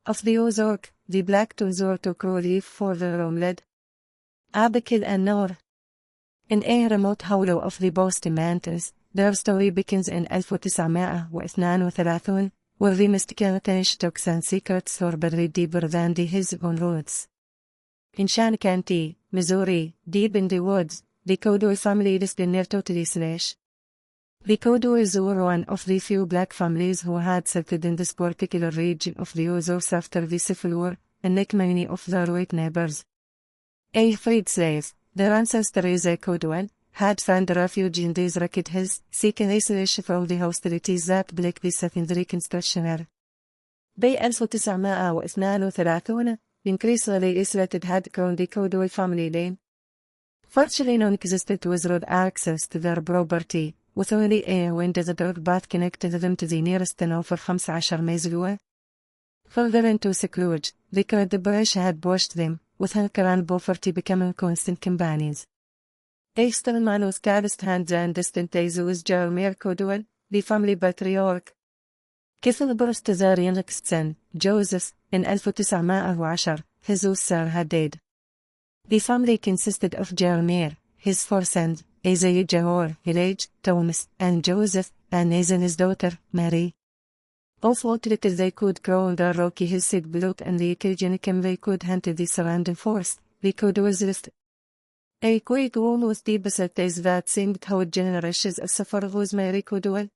of the Ozark, the Black Twins took relief for their homeland. Abigail and Noor. In a remote hollow of the Boston Mountains, their story begins in 1932, where the mystical Tooks and secrets are buried deeper than his own roots. In Shan County, Missouri, deep in the woods, the Codwell family is near totally slash. The Codwells were one of the few black families who had settled in this particular region of the Ozarks after the Civil War, unlike many of their white neighbors. A freed slave, their ancestor Isaac Codwell, had found refuge in these rugged hills, seeking isolation from the hostilities that plagued the second Reconstruction era. By 1932, the increasingly isolated had grown the Codwell family name. Virtually non-existent was road access to their property, with only a windowed dirt path connected them to the nearest town for 15 miles away. Further into seclusion, the cold brush had washed them, with hunger and poverty becoming constant companions. A still man with calloused hands and distant eyes was Jeremiah Codwell, the family patriarch. Kifil burst their youngest son, Joseph, in 1910, his sister had died. The family consisted of Jeremiah, his 4 sons, Isaiah Jahor, Elijah, Thomas, and Joseph, and his daughter, Mary. All what little they could grow on the rocky hillside below and the occasion they could hunt the surrounding forest, the Codwells lived. A quiet wall with deep days that seemed how generations of suffer was Mary Codwell.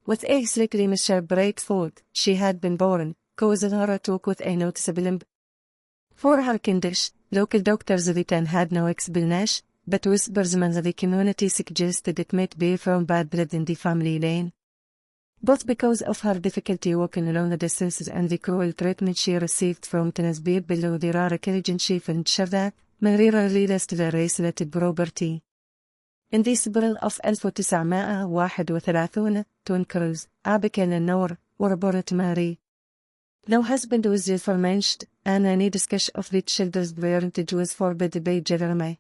With a slightly bright thought, she had been born, causing her to talk with a noticeable limp. For her condition, local doctors of the town had no explanation, but whispers among the community suggested it might be from bad blood in the family line. Both because of her difficulty walking along the distances and the cruel treatment she received from tenants below the rare occasion she found that Mary rarely left their isolated property. In the April of 1931, twin crews, Abigail and Noor, were born to Mary. No husband was therefore mentioned, and any discussion of the children's parentage was forbidden by Jeremiah.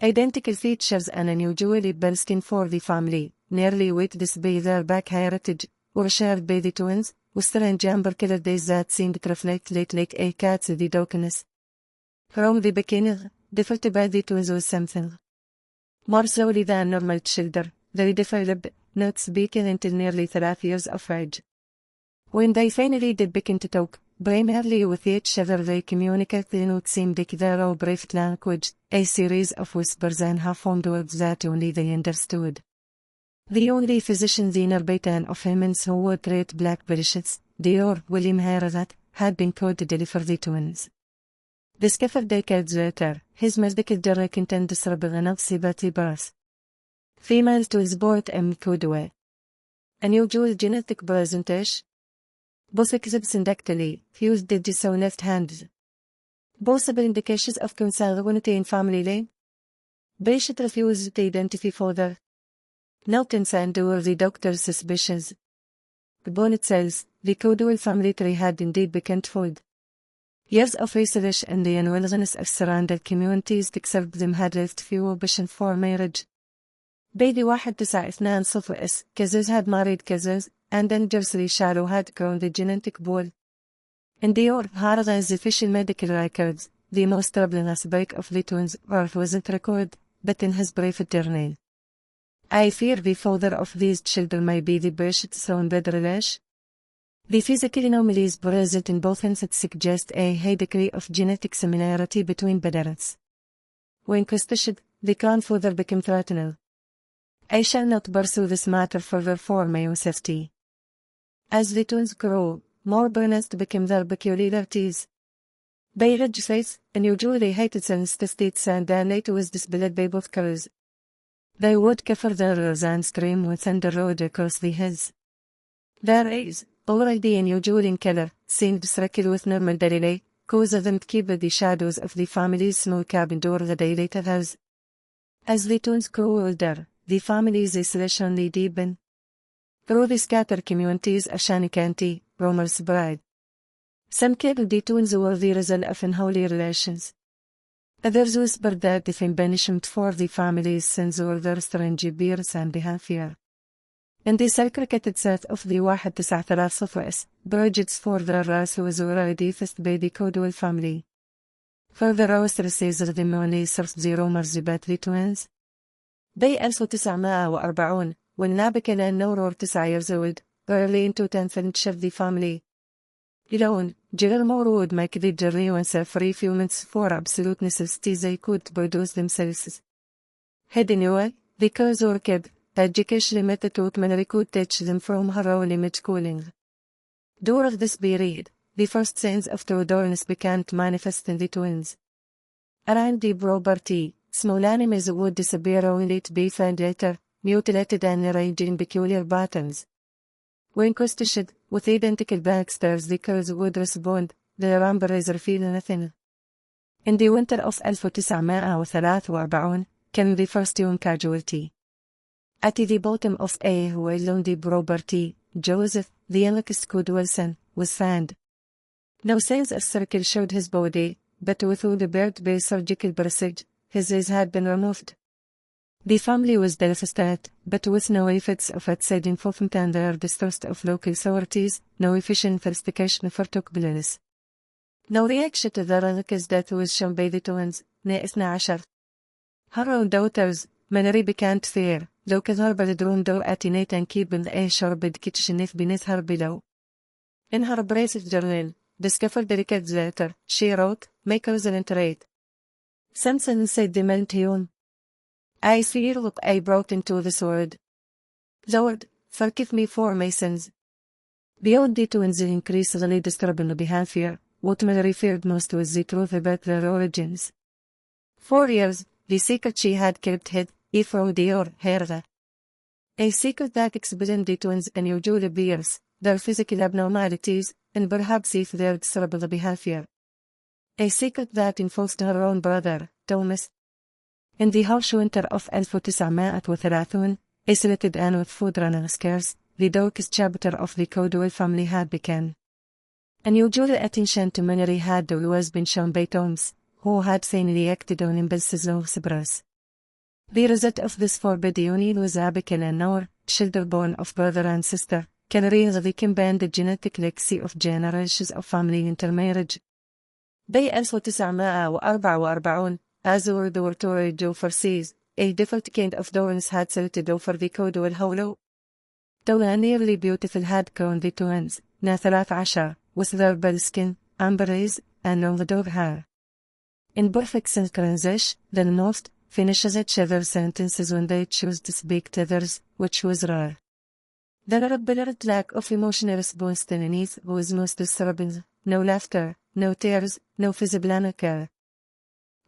Identical features and unusually bell skin for the family, nearly witnessed by their black heritage, were shared by the twins, with strange amber-colored eyes that seemed to reflect like a cat's the darkness. From the beginning, they felt by the twins was something more slowly than normal children. They developed, not speaking until nearly 30 years of age. When they finally did begin to talk, primarily with each other, they communicated in what seemed like their own private language, a series of whispers and half-formed words that only they understood. The only physicians in Arbaitan of humans who would treat black patients, Dr. William Harrod, had been called to deliver the twins. Discovered decades later, his medical director intended cerebral sympathy birth. Females twins born M. Codwell. Unusual genetic presentation. Both exhibit syndactyly, fused digits on left hands. Possible indications of consanguinity in family line. Patient refused to identify father. No consent or the doctor's suspicions. Upon itself, the Codwell family tree had indeed become fold. Years of research and the unwillingness of surrounding communities to accept them had left few options for marriage. By the 19 cousins had married cousins, and then Jersey Shallow had grown the genetic pool. In the Harden's official medical records, the most troubling aspect of the twins' birth wasn't recorded, but in his private journal. I fear the father of these children may be the patient's own blood relation. The physical anomalies present in both instances suggest a high degree of genetic similarity between parents. When questioned, the grandfather became threatening. I shall not pursue this matter further for my own safety. As the twins grew, more pronounced became their peculiarities. By red face, unusually heightened sensitivity and night was displayed by both crews. They would cover their ears and scream when thunder rolled across the hills. Their eyes, already unusual in color, seemed circled with normal daylight, causing them to keep the shadows of the family's small cabin door the daylight house. As the twins grew older, the family's isolation deepened. Through the scattered communities of Shan County, rumors spread. Some claimed the twins were the result of unholy relations. Others whispered that if punishment for the family's sins or their strange appearance and behavior. In the segregated set of the 193 projects for the race was already faced by the Codwell family. For the race receives the money source the rumors about the twins. By 1940 when Nabekal and Noor were 9 years old, early into 10th of the family. Alone, Gerald Moore would make the journey once every few months for absolute necessity they could produce themselves. Heading away, because Orchid, education limited to Manary could teach them from her own image schooling. During this period, the first signs of togetherness began to manifest in the twins. Around the property, small animals would disappear only to be found later, mutilated and arranged in peculiar patterns. When questioned, with identical backstabbs the curs would respond, the Rambrazer feel nothing. In the winter of 1943 came the first young casualty. At the bottom of a well on the property, Joseph, the youngest Codwell son, was found. No signs of circle showed his body, but without the bird-by surgical procedure, his eyes had been removed. The family was devastated, but with no effects of outside involvement and the distrust of local authorities, no efficient investigation took place. No reaction to the relatives' death was shown by the twins, نا 12. Her own daughters, Manary began to fear, لو كان her bedroom door at night and keeping a sharp kitchen knife beneath her pillow. In her bracelet journal, discovered decades later, she wrote, "Make us an trade." Samson said the Meltion. I fear what I brought into this world. Lord, forgive me for my sins. Beyond the twins' increasingly disturbing behavior, what Manary feared most was the truth about their origins. For years, the secret she had kept hid, from the or her. A secret that explained the twins' unusual appearance, their physical abnormalities, and perhaps if their disturbing behavior. A secret that enforced her own brother, Thomas. In the harsh winter of 1933, isolated and with food running scarce, the darkest chapter of the Codwell family had begun. Unusual attention to Manary had always been shown by Thomas, who had sanely acted on impulses of surprise. The result of this forbidden union was Abigail and Noor, children born of brother and sister, carrying the combined genetic legacy of generations of family intermarriage. By 1944, as World War II raged overseas, a different kind of darkness had settled over the Codwell hollow. Though a nearly beautiful had grown the twins, نا 13, with their pale skin, amber eyes, and long dark hair. In perfect synchronization, the North finishes each other's sentences when they choose to speak to others, which was rare. The apparent lack of emotional response to Denise was most disturbing. No laughter, no tears, no visible anger.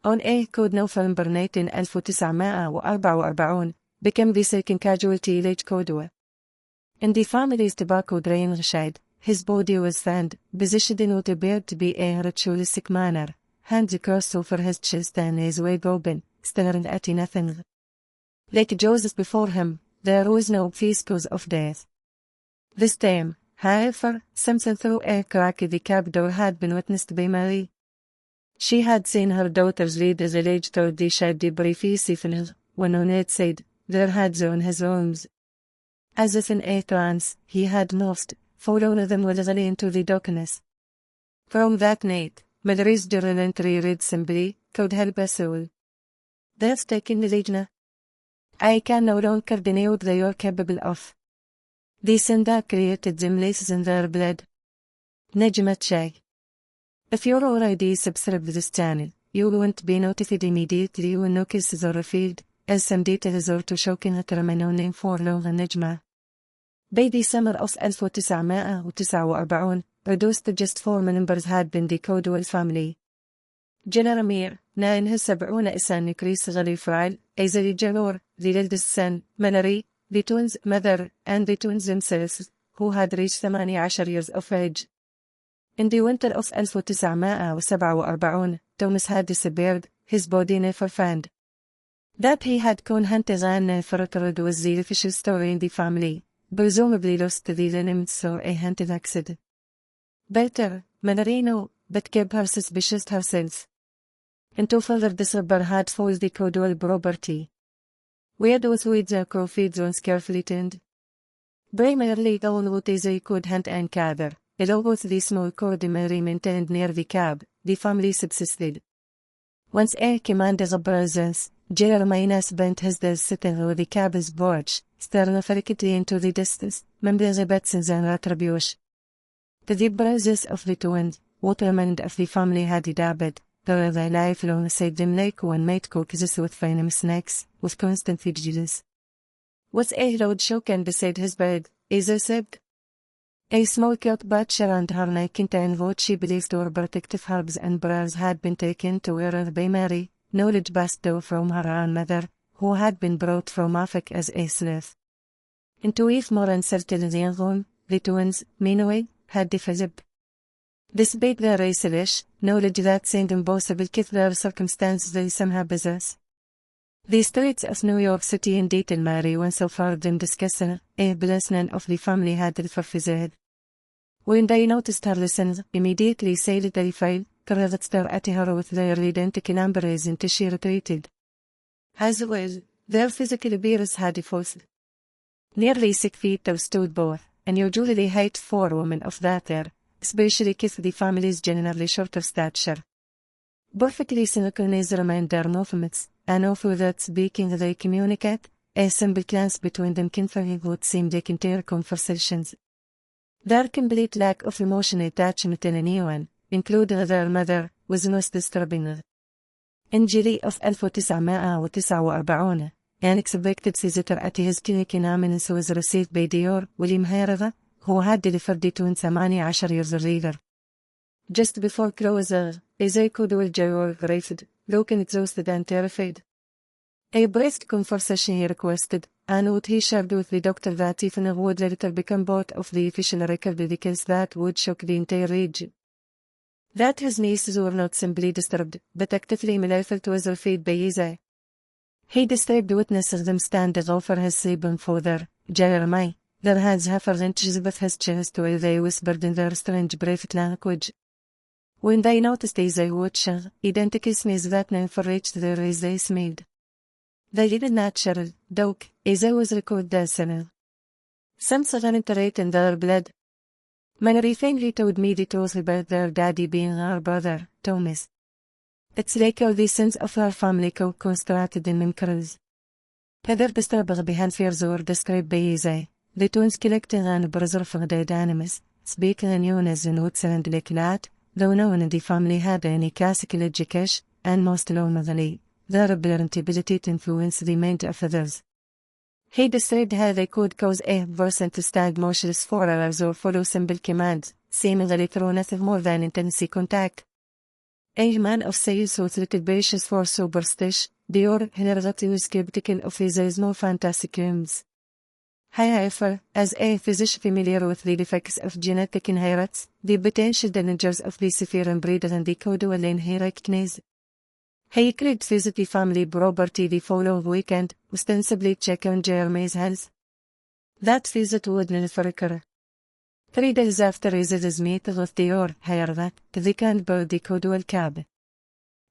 On a code November 1944 became the second casualty late Codwell. In the family's tobacco drain shed, his body was found, positioned in what appeared to be a ritualistic manner, hands crossed over his chest and his wide open, staring at nothing. Like Joseph before him, there was no obvious cause of death. This time, however, something through a crack in the cab door had been witnessed by Marie. She had seen her daughters lead the alleged toward the shed briefly when on it said, their heads on his arms. As if in a trance, he had lost, followed them willingly into the darkness. From that night, Mary's journal entry read simply, "Could help us all." That's taken the Legna. I can no longer deny what they are capable of. The sin that created them laces in their blood. Najmat Shay. If you're already subscribed to this channel, you won't be notified immediately when no cases are revealed, as some details are too shocking to remain unknown for long. Najma. By the summer of 1949, reduced to just 4 members had been the Codwell family. Amir, 79 إنسان increasingly frail, Azali Janor, the eldest son, Manary, the twins' mother, and the twins themselves, who had reached 18 years of age. In the winter of 1947, Thomas had disappeared, his body never found. That he had gone hunting and foretold was the official story in the family, presumably lost to the elements or a hunting accident. Better, Manary knew, but kept her suspicious herself. Into further disorder had fallen the Codwell property. Where those weeds and crow feeds once carefully tended. Primarily on what is they could hunt and gather, along with the small cordonary maintained near the cab, the family subsisted. Once a commander's presence, Jeremiah spent his days sitting on the cab's porch, staring affectedly into the distance, members of Betson's and retribution. To the presence of the twins, what remained of the family had adapted, though their life alongside them like one might coexist with venomous snakes, with constant vigilance. Was a loud shaken beside his bed, as I said. A small cut butcher and her neck contained what she believed were protective herbs and prayers had been taken to her by Mary, knowledge passed down from her own mother, who had been brought from Africa as a slave. Into if more uncertain than Rome, the twins, meanwhile, had developed. Despite their racialish knowledge that seemed impossible given their circumstances they somehow possess. The streets of New York City indeed and Mary went so far than discussing a blessing of the family had refused. When they noticed her lessons, immediately said they failed, could stare at her with their identical embrace until she retreated. As well, their physical appearance had evolved. Nearly 6 feet tall stood both, and usually height for women of that era, especially if the family's generally shorter stature. Perfectly synchronized remained their movements, and although without speaking they communicate, a simple glance between them can fill what seemed like entire conversations. Their complete lack of emotional attachment in anyone, including their mother, was most disturbing. In July of 1949, an unexpected visitor at his clinic in Amenas was received by Dr. William Herrera, who had delivered the twins 18 years earlier. Just before closure, Ezekiel Joel arrived, looking exhausted and terrified. A brisk conversation he requested, and what he shared with the doctor that even would later become part of the official record because that would shock the entire region. That his nieces were not simply disturbed, but actively malafelt was referred by Isaiah. He described witnesses them standing over his sleeping father, Jeremiah, their hands half inches above his chest while they whispered in their strange private language. When they noticed Isaiah watching, identical sneeze that never reached their ears they smelled. They did natural, dog, Isaiah was recorded as sinner. Some sudden interest in their blood. Mary faintly told me the truth about their daddy being her brother, Thomas. It's like all the sins of our family co-constructed in memories. Other disturbing behaviors were described by Isaiah, the twins collecting and preserving dead animals, speaking in unison would sound like that, though no one in the family had any classical education, and most lonely, their apparent ability to influence the mind of others. He described how they could cause a person to stand motionless for hours or follow simple commands, seemingly through nothing more than intense contact. A man of science with reputations for superstition, Dr. Henrietta was skeptical of his no fantastic claims. However, as a physician familiar with the effects of genetic inheritance, the potential dangers of the severe inbreeding and the caudal inheritance. He could visit the family property the following weekend, ostensibly check on Jeremy's health. That visit would never occur. 3 days after his meeting with Dr. Herrera, they can't build the caudal cab.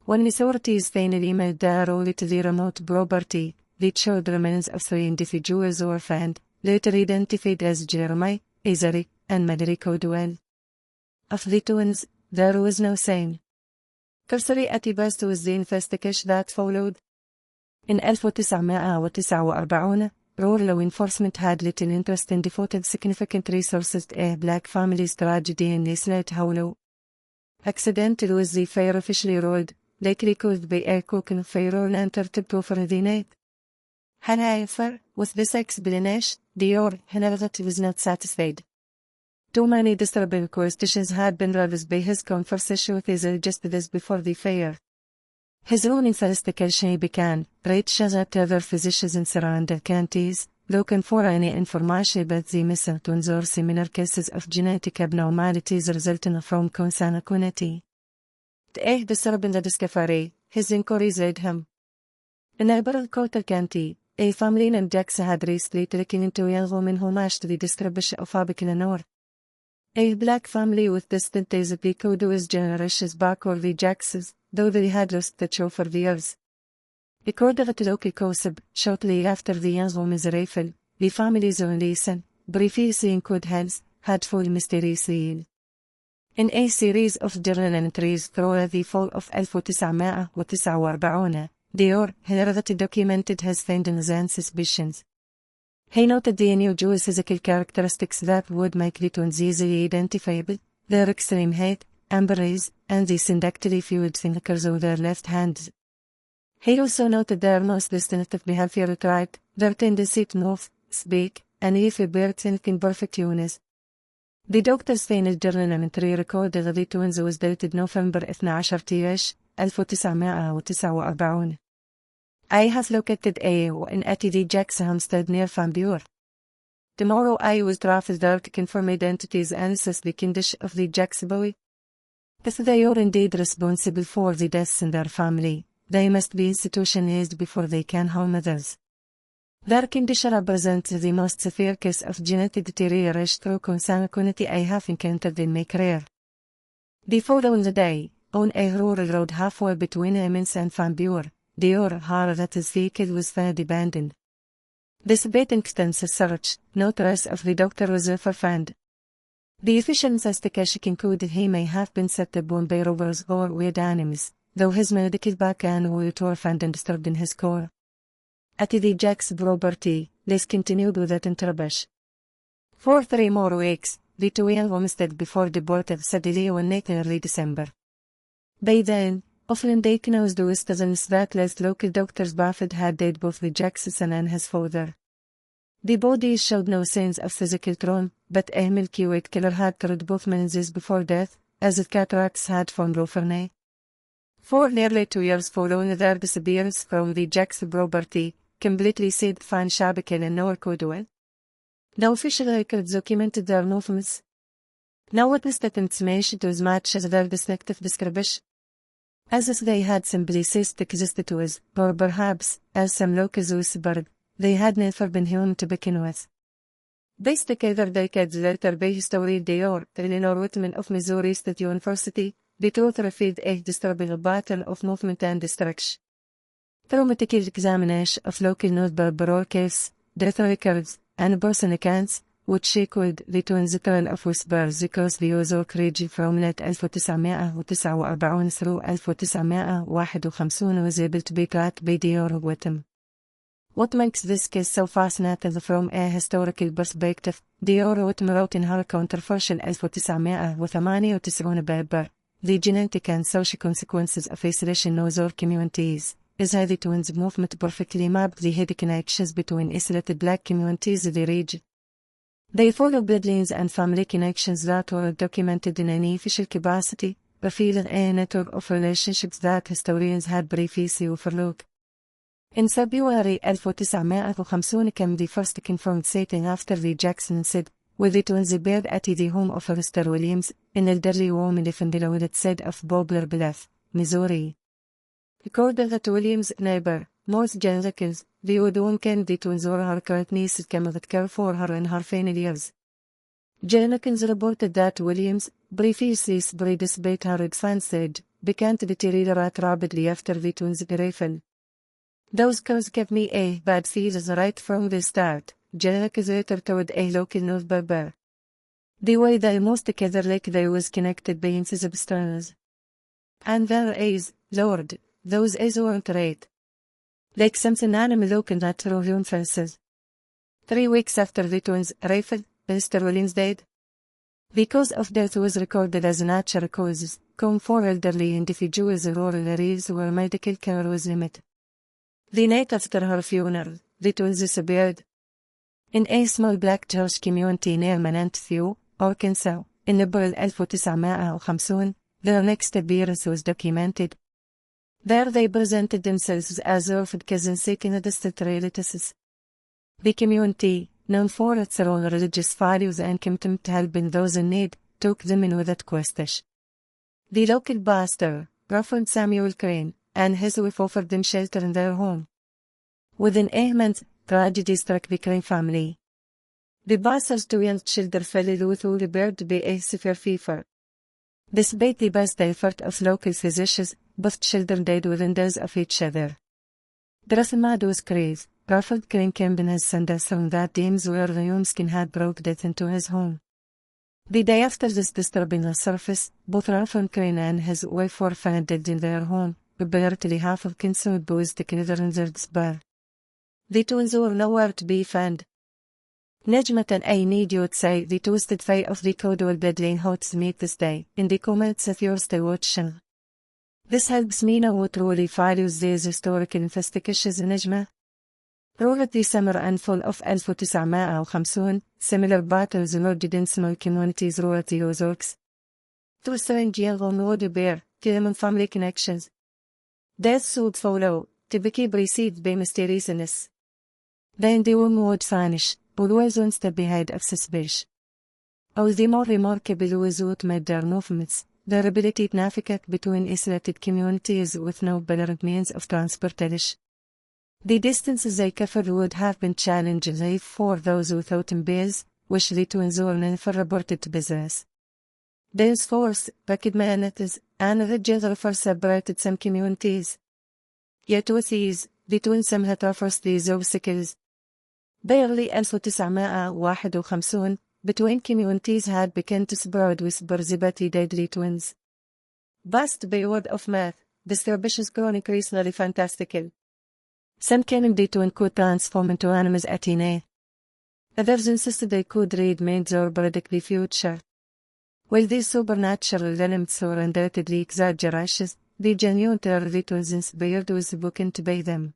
When authorities finally made their role to the remote property, the showed remains of 3 individuals were found, later identified as Jeremiah, Isaac, and Mary Caldwell. Of the twins, there was no sign. Cursory at best was the investigation that followed. In 1949, rural law enforcement had little interest in devoted significant resources to a black family's tragedy in Islet Hollow. Accidental was the fire officially ruled, likely caused by a cooking fire and entered over the night. However, with this explanation, Dr. Henrietta was not satisfied. Too many disturbing questions had been raised by his conversation with Isaac just days before the fire. His own investigation began, reaching out to other physicians in surrounding counties, looking for any information about the missing twins or similar cases of genetic abnormalities resulting from consanguinity. The disturbing discovery, his inquiries led him. In neighboring Coulter County, a family named Jackson had recently taken into a young woman who matched the description of Abigail North. A black family with distant ties of the Codow's generations back or the Jacksons, though they had lost touch over the years. According to local gossip, shortly after the young woman's arrival, the family's only son, previously in Code Heads, had full mystery seal. In a series of journal entries through the fall of 1949, Dior had documented his findings and suspicions. He noted the unusual physical characteristics that would make the twins easily identifiable, their extreme height, amber eyes, and the seductively fluid fingers of their left hands. He also noted their most distinctive behavioral trait, their tendency to move, speak, and even think in perfect unison. The doctor's final journal entry recorded the twins was dated November 12 1949. I have located a in at the Jack's homestead near Van Buren. Tomorrow I was traveled there to confirm identities and assess the condition of the Jack's boy. If they are indeed responsible for the deaths in their family, they must be institutionalized before they can harm others. Their condition represents the most severe case of genetic deterioration through consanguinity I have encountered in my career. The following day, on a rural road halfway between Emmons and Van Buren, Dior heard that his vehicle was found abandoned. Despite extensive search, no trace of the doctor was ever found. The official investigation concluded he may have been set upon by robbers or wild animals, though his medical background was found undisturbed in his car. At the Jack's property, this continued without interruption. For 3 more weeks, the twins homestead before the birth of Sadie in early December. By then, often diagnosed with diseases that last local doctors Buffett had died both the Jackson and his father. The bodies showed no signs of physical trauma, but a milky white color had covered both men's before death, as if cataracts had formed overnight. For nearly 2 years following their disappearance from the Jackson property, completely said Fan Shabakel and Noor Codwell. No official records documented their movements. No witness that information was matched as their distinctive description. As if they had simply ceased to exist as, or perhaps, as some locals whispered, they had never been human to begin with. Based together decades later by historian Dior, Eleanor Whitman of Missouri State University, the truth revealed a disturbing pattern of movement and destruction. Through meticulous examination of local newspaper cases, death records, and person accounts, which she called the twins trail of whispers across the Ozark region from late 1949 through 1951 was able to be tracked by Dior Whitman. What makes this case so fascinating from a historical perspective, Dior Whitman wrote in her controversial 1998 paper, The Genetic and Social Consequences of Isolation in Ozark Communities, is how the twins movement perfectly mapped the hidden connections between isolated black communities of the region. They follow bloodlines and family connections that were documented in an official capacity, revealing a network of relationships that historians had previously overlooked. In February 1950 came the first confirmed sighting after the Jackson said, with the twins appeared at the home of Mr. Williams, an elderly woman from the Lowland side of Poplar Bluff, Missouri. According to Williams' neighbor, Morse Jenkins, the old woman claimed the twins were her current niece came with care for her in her final years. Jenkins reported that Williams, previously sprayed despite her advanced age, began to deteriorate rapidly after the twins' arrival. Those cars gave me a bad feeling right from the start, Jenkins later told a local newspaper. The way they moved together like they was connected by invisible strands. And their eyes, Lord, those eyes weren't right. Like something animal looking at through human faces. 3 weeks after the twins' arrival, Mr. Williams died. The cause of death was recorded as natural causes, come for elderly individuals in rural areas where medical care was limited. The night after her funeral, the twins disappeared. In a small black Jewish community near Manantfew, Arkansas, in April 1950, their next appearance was documented. There they presented themselves as orphaned cousins seeking distant relatives. The community, known for its own religious values and commitment to helping those in need, took them in without question. The local pastor, Reverend Samuel Crane, and his wife offered them shelter in their home. Within a month, tragedy struck the Crane family. The pastor's 2 young children fell ill with what appeared to be a severe fever. Despite the best effort of local physicians, both children died within days of each other. The aftermath was crazy, Garfield Crane Camden has sent us on that James where Ryonskin had brought death into his home. The day after this disturbing surface, both Ralph Crane and his wife were found dead in their home, apparently half of consumed boys together in their despair. The twins were nowhere to be found. Nejmatan, I need you to say the twisted fate of the code will be hot to meet this day in the comments if you're still watching. This helps me know what truly follows these historical investigations in Nejma. Throughout the summer and fall of 1950, similar battles emerged in small communities throughout the Ozarks. Two strange young would bear common family connections. Deaths would follow, typically preceded by mysteriousness. Then the woman would vanish, always on step ahead of suspicion. The more remarkable was what made their movements, their ability to navigate between isolated communities with no better means of transportation. The distances they covered would have been challenging for those without MBAs, which the twins were never reported to possess. These forced, packed minutes, and regular separated some communities. Yet with these, the twins somehow traversed these obstacles. Barely 1951, between communities had begun to spread whispers about the deadly twins. Backed by word of mouth, the suspicious grew increasingly fantastical. Some claimed the twin could transform into animals at night. Others insisted they could read minds or predict the future. While these supernatural elements were undoubtedly exaggerations, the genuine terror the twins inspired was spoken to by them.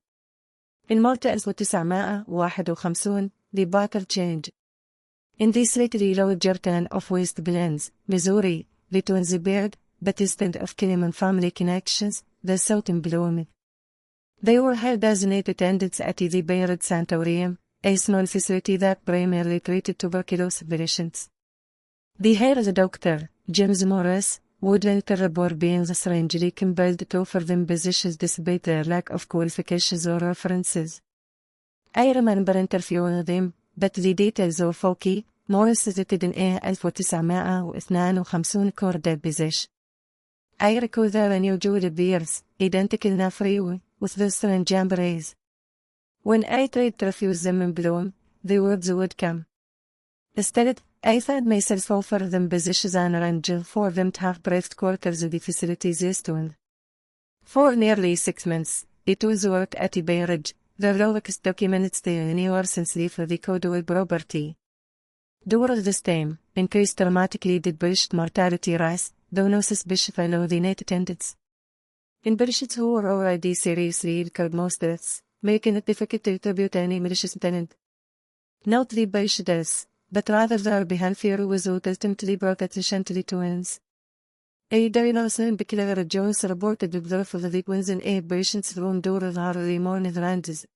In March 1951, the battle changed. In the slightly larger town of West Plains, Missouri, the twins appeared, but instead of claiming family connections, they sought employment. They were held as night attendants at the Bayard Sanatorium, a small facility that primarily treated tuberculosis patients. The head doctor, James Morris, would later report being strangely compelled to offer them positions despite their lack of qualifications or references. I remember interviewing them, but the details are foggy. Morris stated in 1952 corded position. I recall their unusual beers, identical na freeway, with the strange embrace. When I tried to refuse them in bloom, the words would come. Instead, I found myself offer them positions and arrange for them to have private quarters at the facilities eastward. For nearly 6 months, it was worked at the Bayard, the lowest documented stay anywhere since the codewell property. During this time, increased dramatically did patient mortality rise, though no suspicion followed the night attendants. In patients who were already seriously ill most deaths, making it difficult to attribute any malicious intent. Not the patient deaths, but rather their behavior was what ultimately brought attention to the twins. A diagnosis Beckley Jones reported observed the twins in a patient's room during early morning rounds.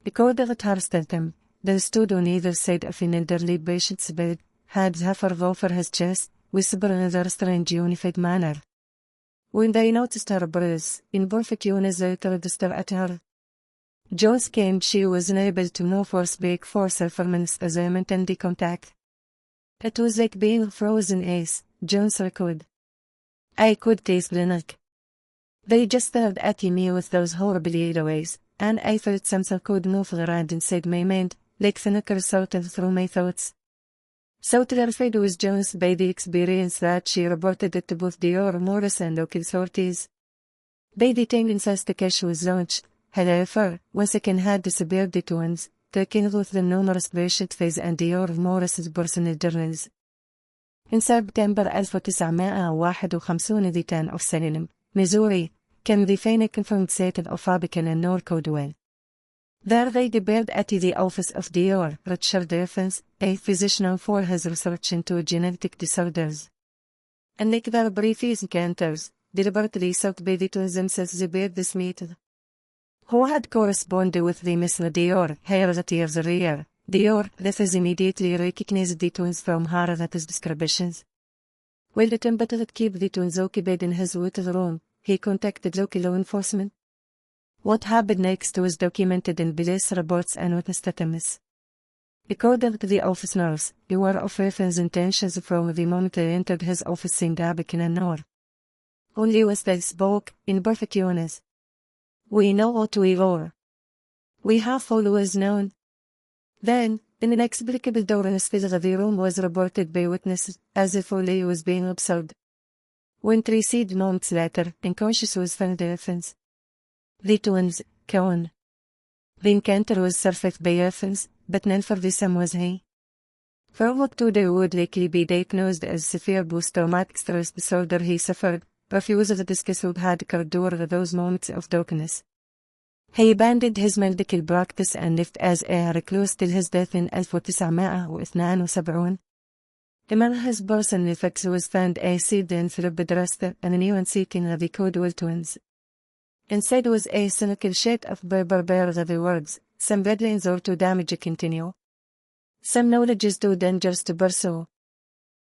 According to her statement, they stood on either side of an elderly patient's bed, had half over his chest, whispering in their strange unified manner. When they noticed her bruise, in perfect unison they tried to stare at her. Jones claimed she was unable to move or speak for several minutes as they maintained contact. It was like being frozen ice, Jones recalled. I could taste the milk. They just stared at me with those horrible yellow eyes, and I felt something could move around inside my mind, like thunder sorted through my thoughts. So terrified was Jones by the experience that she reported it to both Dior Morris and local authorities. By the time investigation was launched, however, once again had disappeared the twins, taking with the numerous patient files and Dior Morris's personal journals. In September 1951, the town of Salem, Missouri, came the final confirmed sighting of Abigail and Noor Codwell. There they appeared at the office of Dr. Richard Evans, a physician for his research into genetic disorders. Unlike their previous encounters, deliberately sought by the twins themselves appeared this meeting. Who had corresponded with the Mr. Dior hundreds of years earlier, Dior immediately recognized the twins from her descriptions. While attempting to keep the twins occupied in his hotel room, he contacted local law enforcement. What happened next was documented in police reports and witness statements. According to the officers, beware of Evans' intentions from the moment they entered his office seemed Abigail and Noor. Only once they spoke, in perfect unison. We know what we are. We have always known. Then, an inexplicable darkness filled the room was reported by witnesses, as if Ollie was being observed. When 3 months later, unconscious was found in Athens. The twins, Cohen. The encounter was surfaced by Athens, but none for them was he. For what today would likely be diagnosed as severe post-traumatic stress disorder he suffered, refused to discuss what had occurred during those moments of darkness. He abandoned his medical practice and lived as a recluse till his death in 1972. Among his personal effects was found acid and thrombodrester and a new seeking of the Codwell twins. Inside was a cynical shade of bear the words, some headlines or to damage continue. Some knowledge is too dangerous to pursue.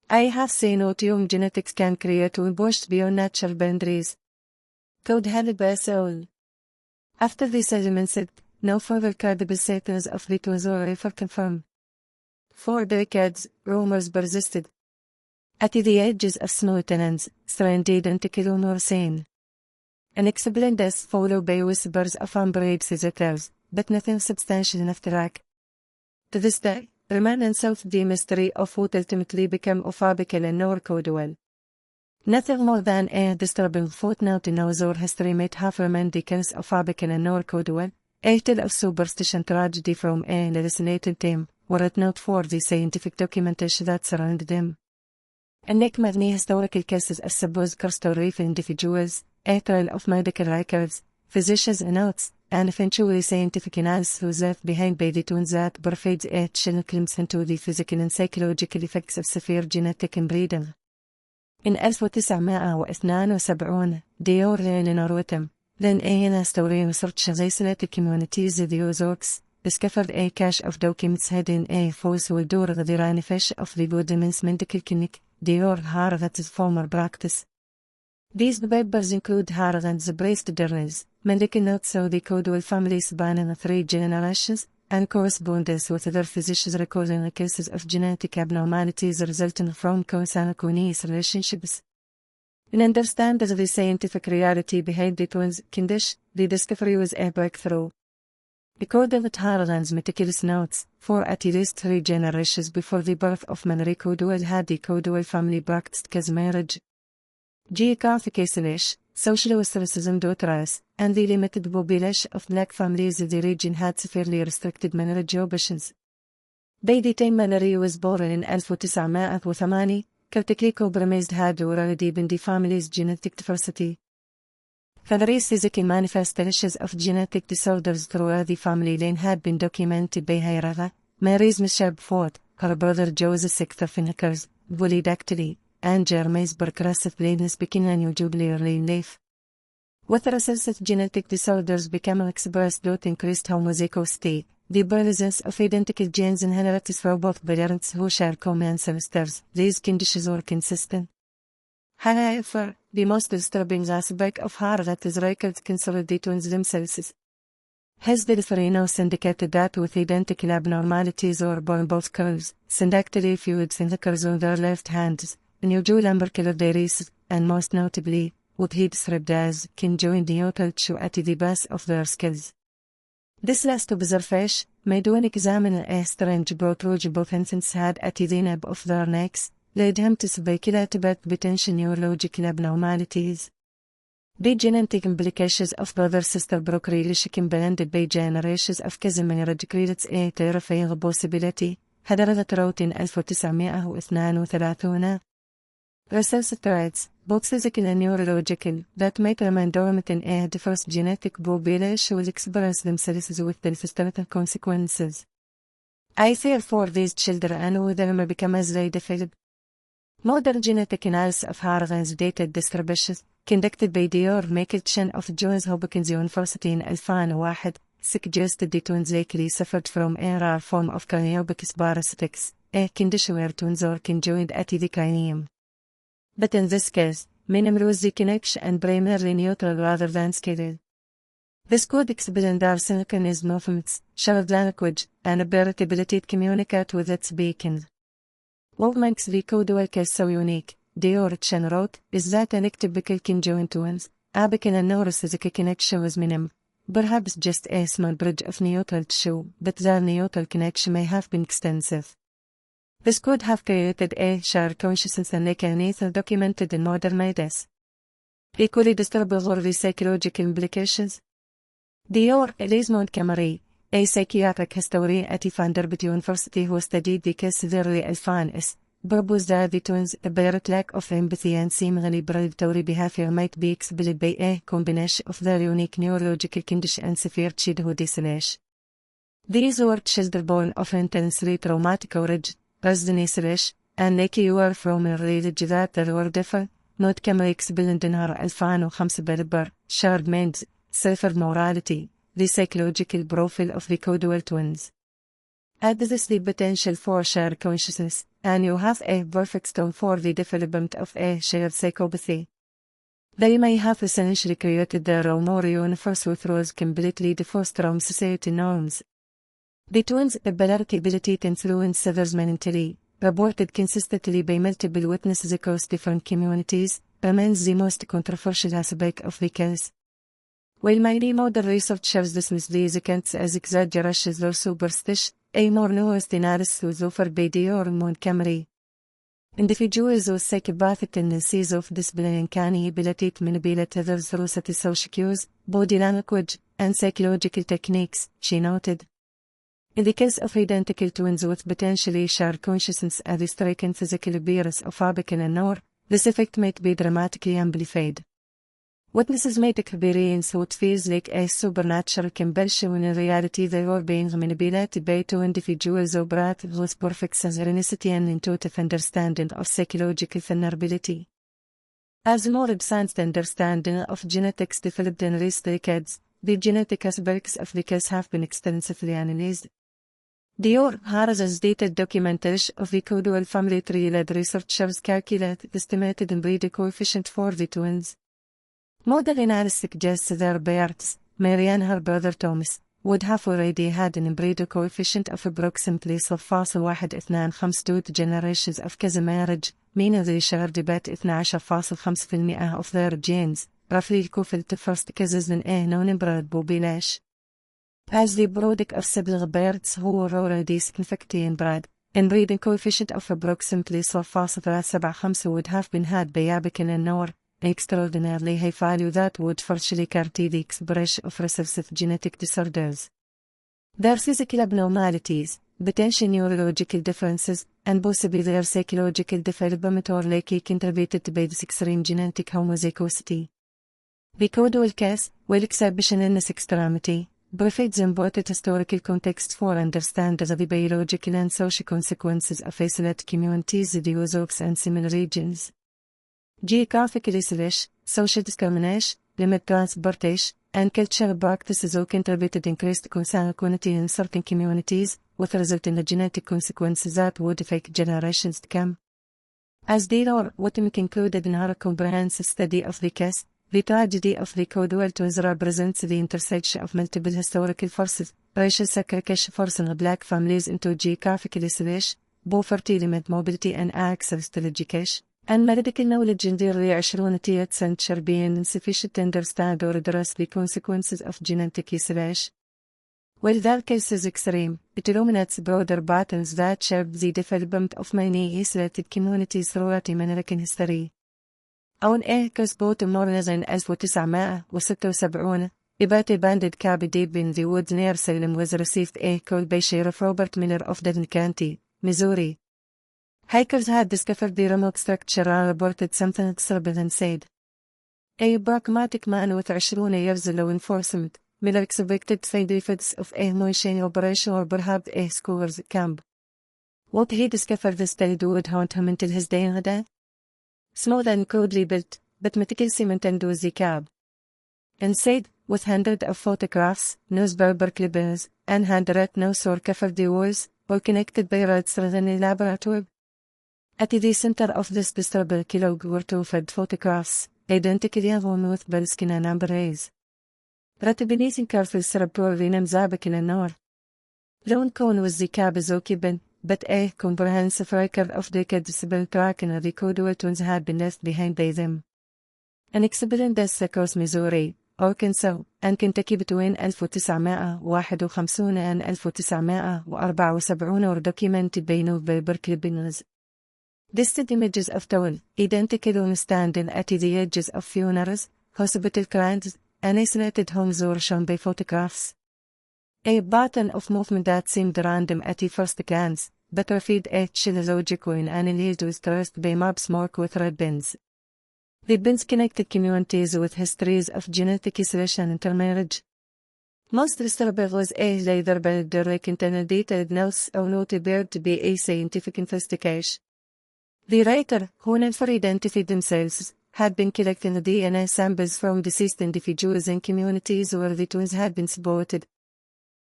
I have seen what young genetics can create when pushed beyond natural boundaries. Code had by soul. After this argument said, no further credible statements of the twins were ever confirmed. For decades, rumors persisted. At the edges of snow tunnels, strange identical or seen. Unexplained deaths followed by whispers of unburied visitors, but nothing substantial enough to track. To this day, remains unsolved the mystery of what ultimately became Ofabical and Codwell. Nothing more than a disturbing footnote in Ozark history might have remained the case of Abigail and Codwell, a tale of superstition tragedy from a hallucinated time, were it not for the scientific documentation that surrounded them. Unlike many historical cases of supposed cursed or evil individuals, a trail of medical records, physicians' notes, and eventually scientific analysis was left behind by the twins that provides a chilling glimpse into the physical and psychological effects of severe genetic inbreeding. In 1972, ديور نوروتم, then a historian researcher isolated communities of the Ozarks, discovered a cache of documents hidden a fossil door the ranifish of the Woodman's medical clinic, Dior Harvat's former practice. These papers include Harvat's braced journals, medical notes of the Codwell family spanning 3 generations, and correspondence with other physicians recording cases of genetic abnormalities resulting from consanguineous relationships. In understanding the scientific reality behind the twins' condition, the discovery was a breakthrough. According to Harlan's meticulous notes, for at least 3 generations before the birth of Mary Codwell had the Codwell family practiced casual marriage. Geographic isolation, social ostracism due to race, and the limited population of black families in the region had severely restricted marriage options. By the time Mary was born in 1908, critically compromised had already been the family's genetic diversity. Various physical manifestations of genetic disorders throughout the family line had been documented by Hirava, Mary's mishap foot, her brother Joseph Sector Finnekers, polydactyly, and Jeremy's progressive blindness beginning unusually early in life. With recessive genetic disorders becoming expressed due to increased homozygosity, the presence of identical genes inherited from both parents who share common ancestors, these conditions were consistent. However, the most disturbing aspect of Harvat's records concerned the twins themselves. His delivery notes indicated that with identical abnormalities or born both girls, syndactyly fluid fingers on their left hands, unusual amber-colored iris, and most notably, what he described as conjoined neotal tissue at the base of their skulls. This last observation, made when examining a strange protrusion both infants had at the nape of their necks, led him to speculate about potential neurological abnormalities. The genetic implications of brother-sister procreation combined by generations of cousin marriage creates a terrifying possibility, حضرت تراوت 1932. Research threats, both physical and neurological, that might remain dormant in a diverse genetic population will express themselves with devastating consequences. I fear for these children and whether they may become as they develop. Modern genetic analysis of Harvan's dated distributions, conducted by Dior Makelchen of Johns Hopkins University in 2001, suggested the twins likely suffered from a rare form of craniobic parasitics, a condition where twins are conjoined at the cranium. But in this case, minimum was the connection and primarily neutral rather than scaled. This could explain their synchronous movements, shared language, and ability to communicate with its beacons. What makes the Codwell case so unique, Dior Chen wrote, is that an typical conjoined twins, Abigail and Norris' connection was minimum, perhaps just a small bridge of neutral tissue, but their neutral connection may have been extensive. This could have created a shared consciousness and neither documented in modern medicine. Equally disturbing are the psychological implications. Dr. Elise Montgomery, a psychiatric historian at Vanderbilt University who studied the case severely advanced, proposed that the twins' apparent lack of empathy and seemingly predatory behavior might be explained by a combination of their unique neurological condition and severe childhood isolation. These were children born of intensely traumatic origin, resident isolation, and lucky were from a religion that they were different. Montgomery explained in her 2005 paper, Shared Minds, Safer Morality, the psychological profile of the Codwell twins. Add this the potential for shared consciousness, and you have a perfect storm for the development of a shared psychopathy. They may have essentially created their own more universe with rules completely divorced from society norms. The twins' ability to influence others mentally, reported consistently by multiple witnesses across different communities, remains the most controversial aspect of the case. While many modern researchers dismiss these accounts as exaggerations or superstition, a more nuanced analysis was offered by Dr. Montgomery. Individuals with psychopathic tendencies of displaying canny ability to manipulate others through social cues, body language, and psychological techniques, she noted. In the case of identical twins with potentially shared consciousness and the striking physical appearance of Abigail and Noor, this effect might be dramatically amplified. Witnesses might experience what feels like a supernatural compulsion when in reality they were being manipulated by two individuals operating with perfect synchronicity and intuitive understanding of psychological vulnerability. As more advanced understanding of genetics developed in recent decades, the genetic aspects of the case have been extensively analyzed. Dr. Harris's detailed documentation of the Codwell family tree led researchers calculate the estimated inbreeding coefficient for the twins. Modern analysis suggests their parents, Mary and her brother Thomas, would have already had an inbreeding coefficient of approximately 0.125 generations of cousin marriage, meaning they shared about 12.5% of their genes, roughly equal to first cousins in a non-inbred population. As the product of sibling parents who were already significantly inbred, inbreeding coefficient of approximately 0.75 would have been had by Abigail and Noor, an extraordinarily high value that would virtually guarantee the expression of recessive genetic disorders. Their physical abnormalities, potential neurological differences, and possibly their psychological development are likely contributed by this extreme genetic homozygosity. The Codwell case, while exhibition in this extremity, provides important historical context for understanding the biological and social consequences of isolated communities in the Ozarks and similar regions. Geographical isolation, social discrimination, limited transportation, and cultural practices all contributed to increased consanguinity in certain communities, with resulting genetic consequences that would affect generations to come. As Dr. Whitman concluded in her comprehensive study of the case, the tragedy of the Codwell twins represents the intersection of multiple historical forces, racial segregation forcing black families into geographical isolation, poverty, limited mobility and access to education, and medical knowledge in the early 20th century being insufficient to understand or address the consequences of genetic isolation. While that case is extreme, it illuminates broader patterns that shape the development of many isolated communities throughout American history. أول كسبوت مورنزن 1976 about a banded cabin deep in the woods near Salem was received a call by Sheriff Robert Miller of Denton County, Missouri. Hikers had discovered the remote structure and reported something terrible and said. A pragmatic man with 20 years law enforcement, Miller expected to find evidence of a munition operation or perhaps a school's camp. What he discovered instead would haunt him until his dying day. Small and crudely built, but meticulously maintained was the cab. Inside, with hundreds of photographs, newspaper clippings, and handwritten notes or covered the walls, all connected by rods through an elaborate web. At the center of this disturbing kilog were two photographs, identically one with pale skin and amber eyes. Written beneath in careful cerebral names Abigail and Noor. Lone Cone was the cab's occupant, but a comprehensive record of decades built tracking the Codwell twins had been left behind by them. An exhibition desk across Missouri, أركنسو and Kentucky between 1951 and 1974 were documented by newspaper clippings. Distant images of tall, identical women standing at the edges of funerals, hospital crowds, and isolated homes were shown by photographs. A pattern of movement that seemed random at the first glance, but revealed a logical and analyzed with trust by maps marked with red pins. The pins connected communities with histories of genetic isolation and intermarriage. Most disturbing was a later built rectangular detailed notes or not appeared to be a scientific investigation. The writer, who never identified themselves, had been collecting DNA samples from deceased individuals in communities where the twins had been spotted.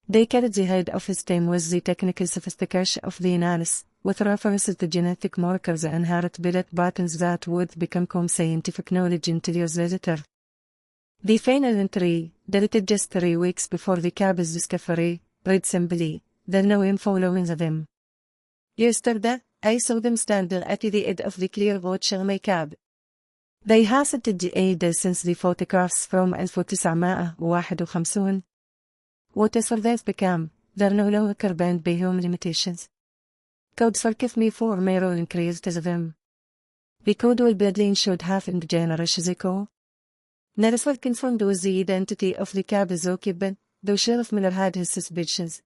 They carried the head of his team with the technical sophistication of the analysis, with references to genetic markers and heartbeat patterns that would become scientific knowledge until years later. The final entry, dated just 3 weeks before the cab's discovery, read simply, "There no one following them. Yesterday, I saw them standing at the edge of the clear watching my cab. They hasn't aged since the photographs from 1951. Whatever they've become, they're no longer bound by home limitations. God forgive me for my role in creating them. The code will be should have in generations ago. Never confirmed with the identity of the cab's occupant, though Sheriff Miller had his suspicions.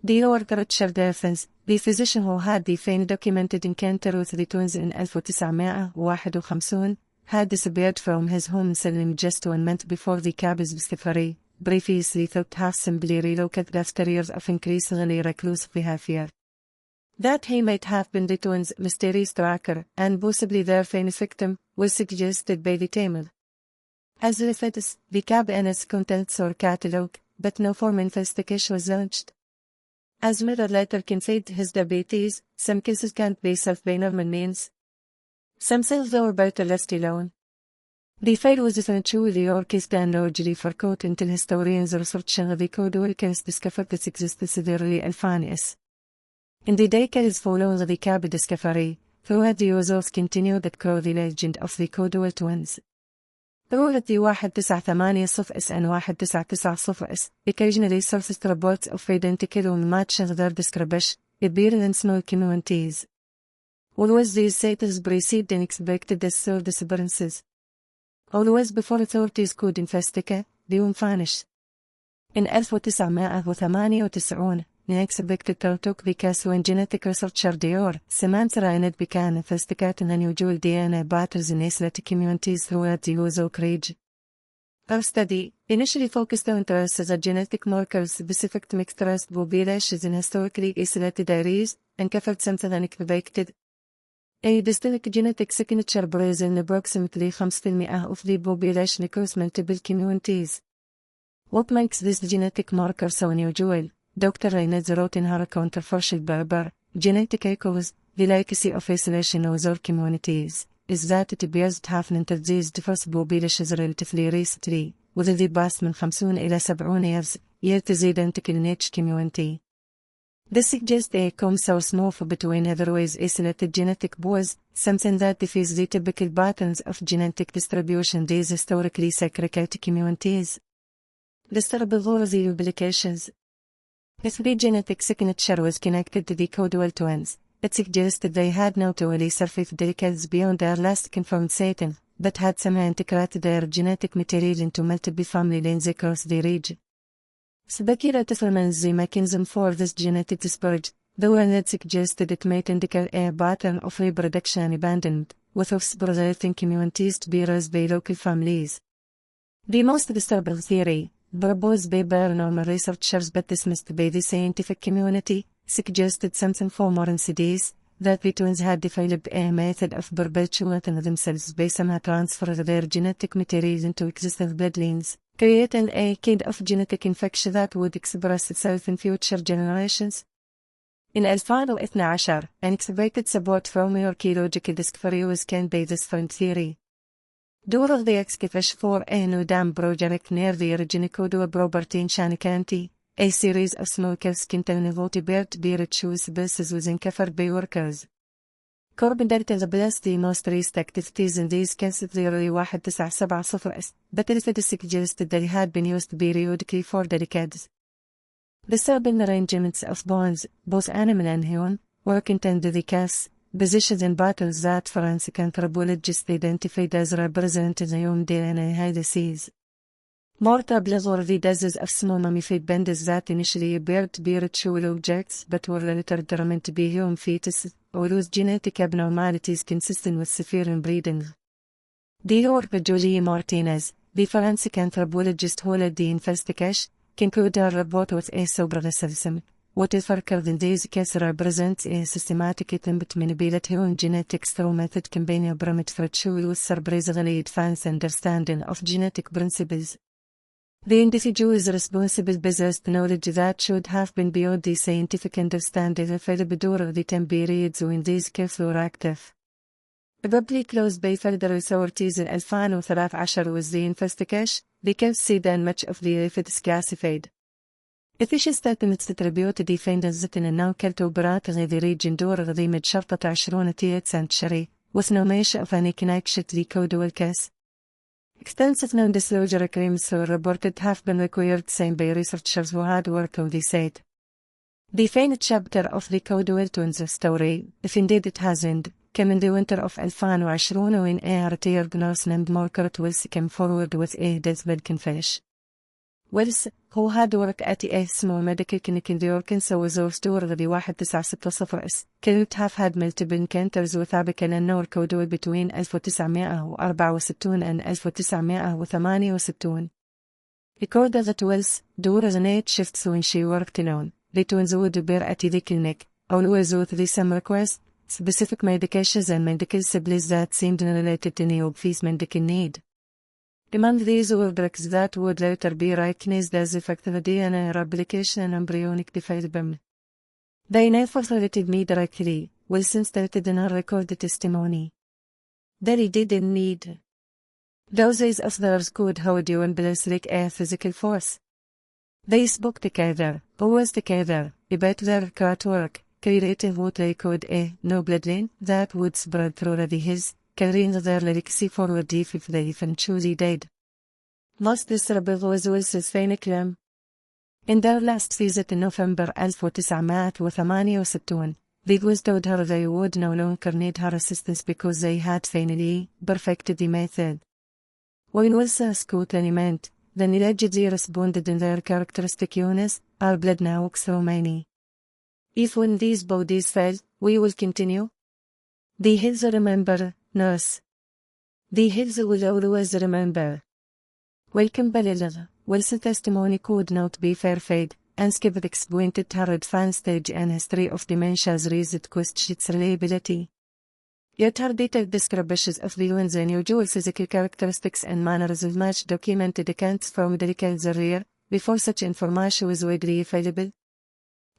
The orator Richard Evans, the physician who had the faint documented encounter with the twins in 1951, had disappeared from his home in just 1 month before the cab's discovery, previously thought to have simply relocated after years of increasingly recluse behavior. That he might have been the twins' mysterious tracker and possibly their famous victim was suggested by the Tamil. As with it, the cab and its contents were catalogued, but no formal investigation was launched. As Miller later confided his diabetes, some cases can't be solved by normal means. Some cells were better left alone. The file was eventually orchestrated and largely forgotten until historians researching the code case discovered its existence early in funnies. In the decades following the cab discovery, throughout the Ozarks continued that grow the legend of the Ozark Twins. Throughout the 198 and 199, occasionally surfaced reports of identical and matching their description, appearing in small communities. Always these sightings preceded unexpected disappearances. Always before authorities could investigate, they would vanish. In 1998, unexpected took the case when genetic researcher Dior Samantha Ryan began investigating unusual DNA patterns in isolated communities throughout the Ozark region. Her study, initially focused on interest as genetic markers specific to mixed race populations in historically isolated areas, uncovered something unexpected. A distinct genetic signature present in approximately 5% of the population across multiple communities. What makes this genetic marker so unusual? Dr. Reynolds wrote in her controversial paper, Genetic Echoes, The Legacy of Isolation in Ozark Communities, is that it appears to have entered these diverse populations relatively recently, within the past من 50 إلى 70 years, yet is identical in each community. This suggests a common source move between otherwise isolated genetic pools, something that defies the typical patterns of genetic distribution in these historically segregated communities. Disturbing all the implications. If the genetic signature was connected to the Ozark Twins, it suggested they had not only survived decades beyond their last confirmed setting, but had somehow integrated their genetic material into multiple family lines across the region. Speculative remains the mechanism for this genetic disparity, though it suggested it might indicate a pattern of reproduction and abandonment, with offspring in communities to be raised by local families. The most disturbing theory, proposed by paranormal researchers but dismissed by the scientific community, suggested something far more insidious, that the twins had developed a method of perpetuating themselves by somehow transferring their genetic material into existing bloodlines, creating a kind of genetic infection that would express itself in future generations. In 2012, unexpected support from archaeological discovery was gained by this found theory. During the excavation for a new dam project near the original Ozark property in Shannon County, a series of small caves containing what appeared to be ritual spaces was uncovered by workers. Carpenter is the most respected teas in these cases clearly 1970s, but it is suggested that it had been used periodically for decades. The certain arrangements of bones, both animal and human, were contended the case, positions in bottles that forensic anthropologists identified as representing human DNA high disease. More troubling dozens of small mummified bodies that initially appeared to be ritual objects but were later determined to be human fetuses or whose genetic abnormalities consistent with severe inbreeding. Dr. Julie Martinez, the forensic anthropologist who led the investigation, concluded her report with a sober criticism. What is occurred in these cases represents a systematic attempt to manipulate human genetics through method combining primitive ritual with surprisingly advanced understanding of genetic principles. The individuals responsible possessed knowledge that should have been beyond the scientific understanding available during the time periods when these cases were active. Probably closed by federal authorities in 2013 with the investigation, the case said and much of the evidence classified. Official statements attribute the findings that إنه كانت operating in the region during مد شرطة 20 century, with no mention of any connection to the caudal case. Extensive non-disclosure claims were reported have been required same by researchers who had worked on the site. The final chapter of the Ozark Twins story, if indeed it hasn't, came in the winter of 2020 when a retired nurse named Margaret Wills came forward with a deathbed confession. Wills, who had worked at a small medical clinic in the Arkansas Ozarks during the 1960s, could have had multiple encounters with Abigail and Noor Codwell between 1964 and 1968. Recorded that Wills, during night shifts when she worked alone, the twins would appear at the clinic, always with the same request, specific medications and medical supplies that seemed unrelated to any obvious medical need. Among these were drugs that would later be recognized as effective DNA replication and embryonic development. They never related me directly, Wilson stated in her recorded testimony. That he didn't need doses of theirs could hold you in place like a physical force. They spoke together, always together, about their cart work, creating what they called a no bloodline that would spread through the his, carrying their legacy forward if they eventually died. Most discernible was Wilson's final claim. In their last visit in November 1968, the Wills told her they would no longer need her assistance because they had finally perfected the method. When Wilson asked what they meant, the allegedly responded in their characteristic units, our blood now walks through many. If when these bodies fail, we will continue. The Hills remember, nurse. The Hills will always remember. Welcome Balila, Wilson's testimony could not be verified, and Skipper explained her advanced stage and history of dementia's raised questions reliability. Yet her detailed descriptions of the one's unusual physical characteristics and manners of match documented accounts from the decades earlier, before such information was widely available.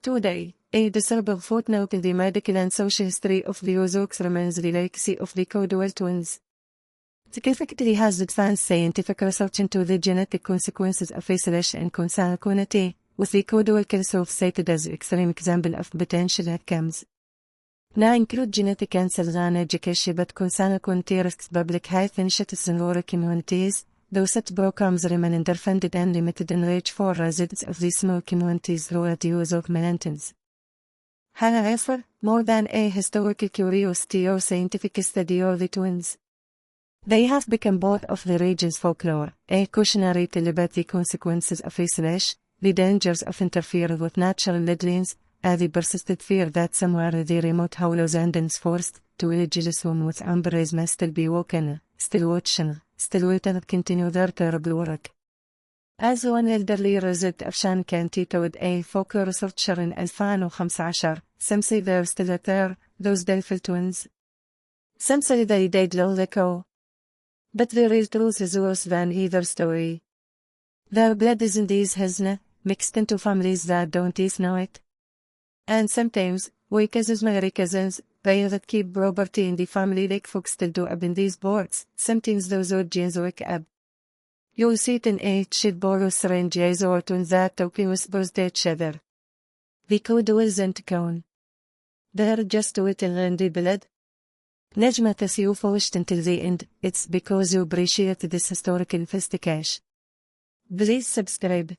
Today, a discernible footnote in the medical and social history of the Ozarks remains the legacy of the Ozark Twins. Significantly has advanced scientific research into the genetic consequences of isolation and consanguinity, with the Ozark case cited as an extreme example of potential outcomes. Now include genetic cancer and education but consanguinity risks public health initiatives in rural communities, though such programs remain underfunded and limited in reach for residents of these small communities throughout the Ozark Mountains. However, more than a historical curiosity or scientific study of the twins, they have become part of the region's folklore, a cautionary tale about the consequences of isolation, the dangers of interfering with natural bloodlines, and the persistent fear that somewhere in the remote hollows and dense forest, two villages home with umbrellas may still be walking, still watching, still waiting to continue their terrible work. As one elderly resident of Shan County told a folklore researcher in 2015, some say they're still out there, those Delphi twins. Some say they died long ago. But the real truth is worse than either story. Their blood is in these hizna, mixed into families that don't even know it. And sometimes, we cousins marry cousins, they that keep property in the family like folks still do up in these boards, sometimes those old genes wake up. You'll see it in a shit borrow syringes or twins that talking whispers to each other. The code isn't gone. They're just waiting in the blood. Nejma, if you watched until the end, it's because you appreciate this historical investigation. Please subscribe.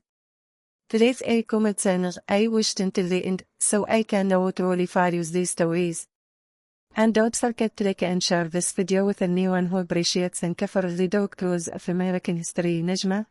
Leave a comment saying I watched until the end, so I can know truly values these stories. And don't forget to like and share this video with anyone who appreciates and covers the dark truths of American history. Nejma.